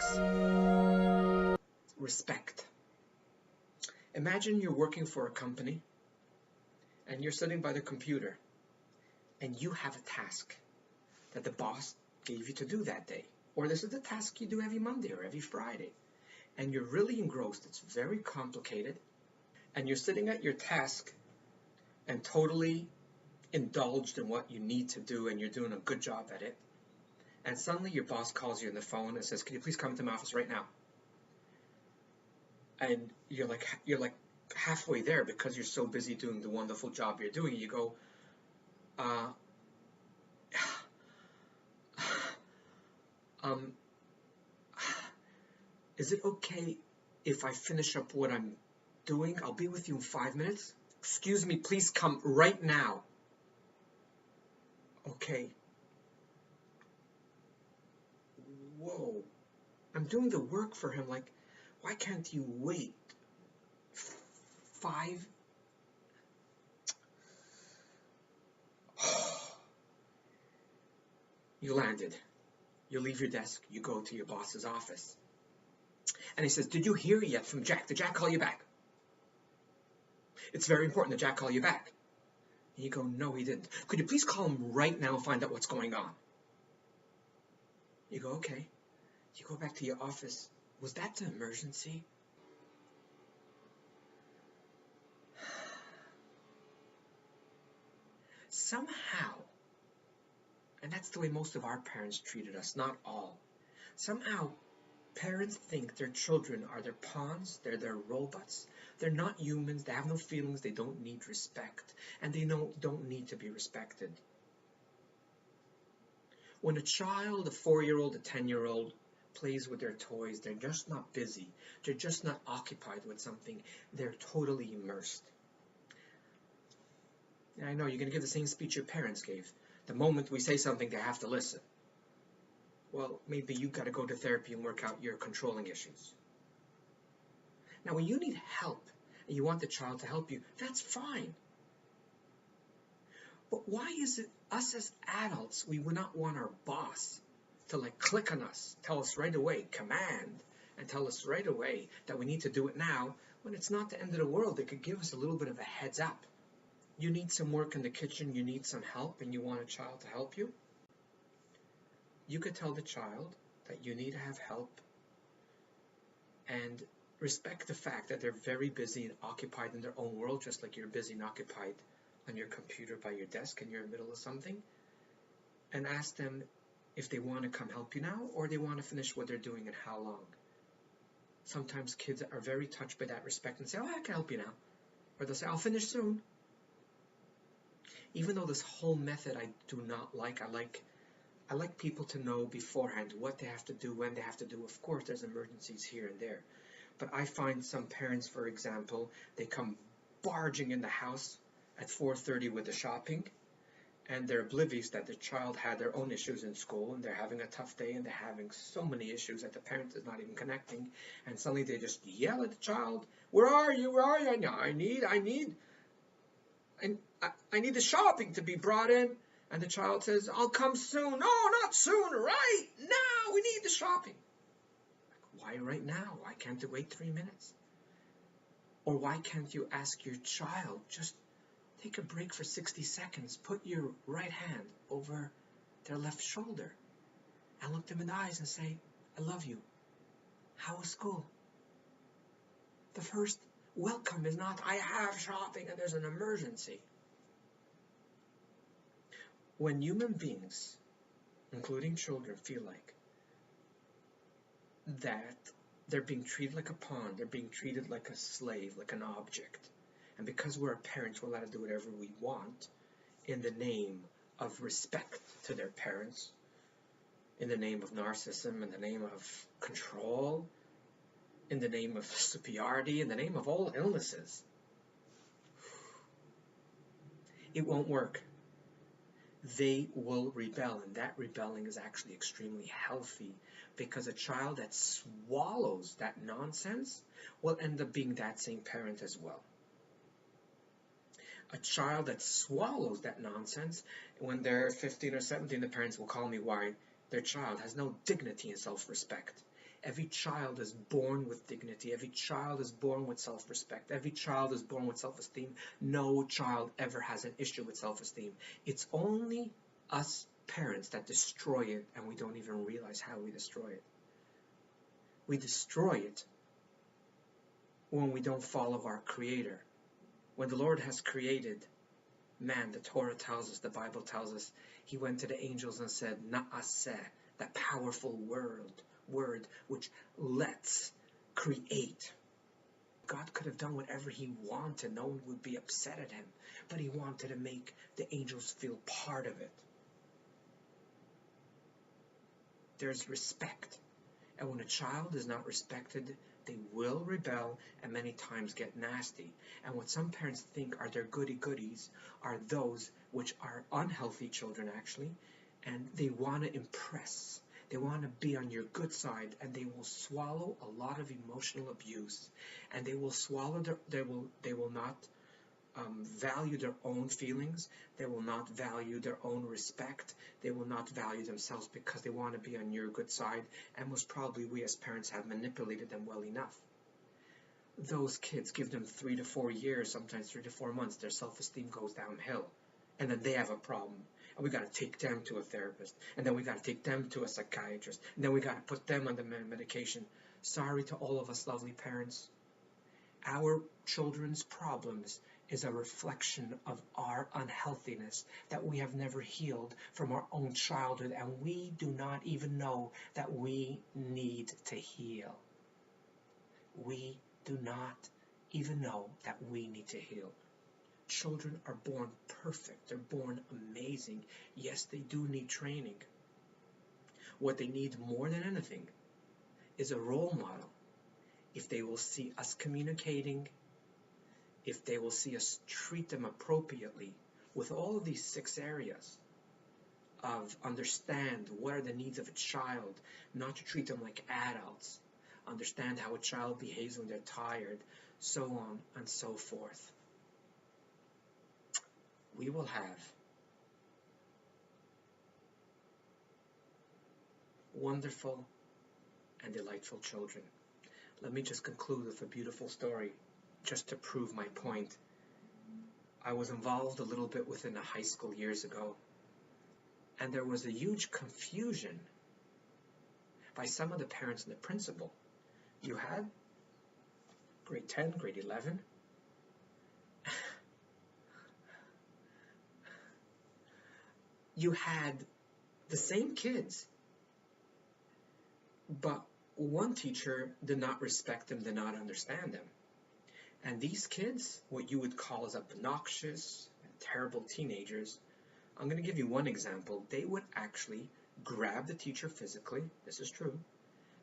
6. Respect. Imagine you're working for a company and you're sitting by the computer and you have a task that the boss gave you to do that day. Or this is the task you do every Monday or every Friday. And you're really engrossed. It's very complicated. And you're sitting at your task and totally indulged in what you need to do, and you're doing a good job at it. And suddenly your boss calls you on the phone and says, "Can you please come to my office right now?" And you're like halfway there because you're so busy doing the wonderful job you're doing. You go, is it okay if I finish up what I'm doing? I'll be with you in 5 minutes. Excuse me, please come right now. Okay. Whoa. I'm doing the work for him. Like, why can't you wait 5? You landed. You leave your desk. You go to your boss's office. And he says, "Did you hear yet from Jack? Did Jack call you back? It's very important that Jack call you back." And you go, "No, he didn't. Could you please call him right now and find out what's going on?" You go, "Okay." You go back to your office. Was that the emergency? Somehow, and that's the way most of our parents treated us, not all. Somehow, parents think their children are their pawns, they're their robots. They're not humans, they have no feelings, they don't need respect, and they don't need to be respected. When a child, a 4-year-old, a 10-year-old, plays with their toys, they're just not busy. They're just not occupied with something. They're totally immersed. And I know you're going to give the same speech your parents gave. The moment we say something, they have to listen. Well, maybe you've got to go to therapy and work out your controlling issues. Now, when you need help and you want the child to help you, that's fine. But why is it us as adults, we would not want our boss to click on us, tell us right away, command, and tell us right away that we need to do it now, when it's not the end of the world? They could give us a little bit of a heads up. You need some work in the kitchen, you need some help, and you want a child to help you? You could tell the child that you need to have help and respect the fact that they're very busy and occupied in their own world, just like you're busy and occupied on your computer by your desk and you're in the middle of something, and ask them if they want to come help you now or they want to finish what they're doing and how long. Sometimes kids are very touched by that respect and say, "Oh, I can help you now." Or they'll say, "I'll finish soon." Even though this whole method I do not like, I like people to know beforehand what they have to do, when they have to do. Of course, there's emergencies here and there. But I find some parents, for example, they come barging in the house at 4:30 with the shopping, and they're oblivious that the child had their own issues in school, and they're having a tough day, and they're having so many issues that the parent is not even connecting, and suddenly they just yell at the child, "Where are you? Where are you?" "No, I need the shopping to be brought in." And the child says, "I'll come soon." "No, not soon, right now, we need the shopping." Why right now? Why can't it wait 3 minutes? Or why can't you ask your child, just take a break for 60 seconds, put your right hand over their left shoulder and look them in the eyes and say, "I love you. How was school?" The first welcome is not, "I have shopping and there's an emergency." When human beings, including children, feel like that they're being treated like a pawn, they're being treated like a slave, like an object, and because we're parents, we're allowed to do whatever we want in the name of respect to their parents, in the name of narcissism, in the name of control, in the name of superiority, in the name of all illnesses, it won't work. They will rebel, and that rebelling is actually extremely healthy, because a child that swallows that nonsense will end up being that same parent as well. A child that swallows that nonsense, when they're 15 or 17, the parents will call me why their child has no dignity and self-respect. Every child is born with dignity. Every child is born with self-respect. Every child is born with self-esteem. No child ever has an issue with self-esteem. It's only us parents that destroy it, and we don't even realize how we destroy it. We destroy it when we don't follow our Creator. When the Lord has created man, the Torah tells us, the Bible tells us, he went to the angels and said, Na'aseh, that powerful word which lets create. God could have done whatever he wanted. No one would be upset at him. But he wanted to make the angels feel part of it. There's respect. And when a child is not respected, they will rebel and many times get nasty. And what some parents think are their goody-goodies are those which are unhealthy children, actually. And they want to impress. They want to be on your good side, and they will swallow a lot of emotional abuse. And they will swallow they will not value their own feelings. They will not value their own respect. They will not value themselves because they want to be on your good side, and most probably we as parents have manipulated them well enough. Those kids, give them 3 to 4 years, sometimes 3 to 4 months, their self-esteem goes downhill, and then they have a problem, and we got to take them to a therapist, and then we got to take them to a psychiatrist, and then we got to put them on the medication. Sorry to all of us lovely parents. Our children's problems is a reflection of our unhealthiness that we have never healed from our own childhood, and we do not even know that we need to heal. We do not even know that we need to heal. Children are born perfect. They're born amazing. Yes, they do need training. What they need more than anything is a role model. If they will see us communicating, if they will see us treat them appropriately with all of these 6 areas of understand what are the needs of a child, not to treat them like adults, understand how a child behaves when they're tired, so on and so forth, we will have wonderful and delightful children. Let me just conclude with a beautiful story, just to prove my point. I was involved a little bit within a high school years ago, and there was a huge confusion by some of the parents and the principal. You had grade 10, grade 11, you had the same kids, but one teacher did not respect them, did not understand them. And these kids, what you would call as obnoxious and terrible teenagers, I'm going to give you one example. They would actually grab the teacher physically. This is true.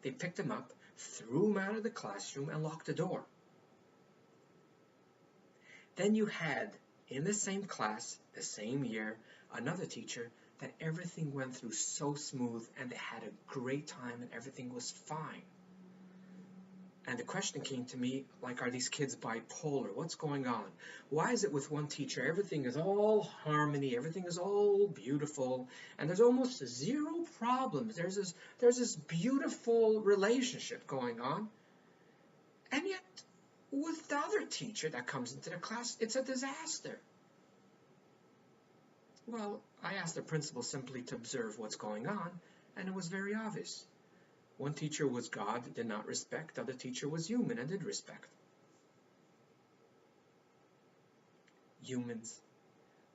They picked him up, threw him out of the classroom, and locked the door. Then you had, in the same class, the same year, another teacher that everything went through so smooth, and they had a great time, and everything was fine. And the question came to me, like, are these kids bipolar? What's going on? Why is it with one teacher, everything is all harmony, everything is all beautiful, and there's almost 0 problems. There's this beautiful relationship going on. And yet, with the other teacher that comes into the class, it's a disaster. Well, I asked the principal simply to observe what's going on, and it was very obvious. One teacher was God, did not respect. The other teacher was human and did respect. Humans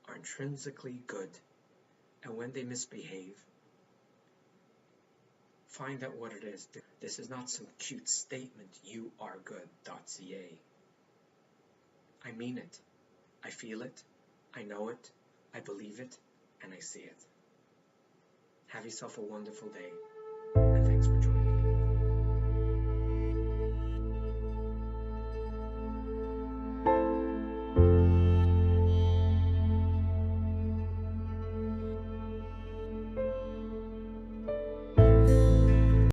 are intrinsically good, and when they misbehave, find out what it is. This is not some cute statement, you are good.ca. I mean it. I feel it. I know it. I believe it, and I see it. Have yourself a wonderful day, and thanks for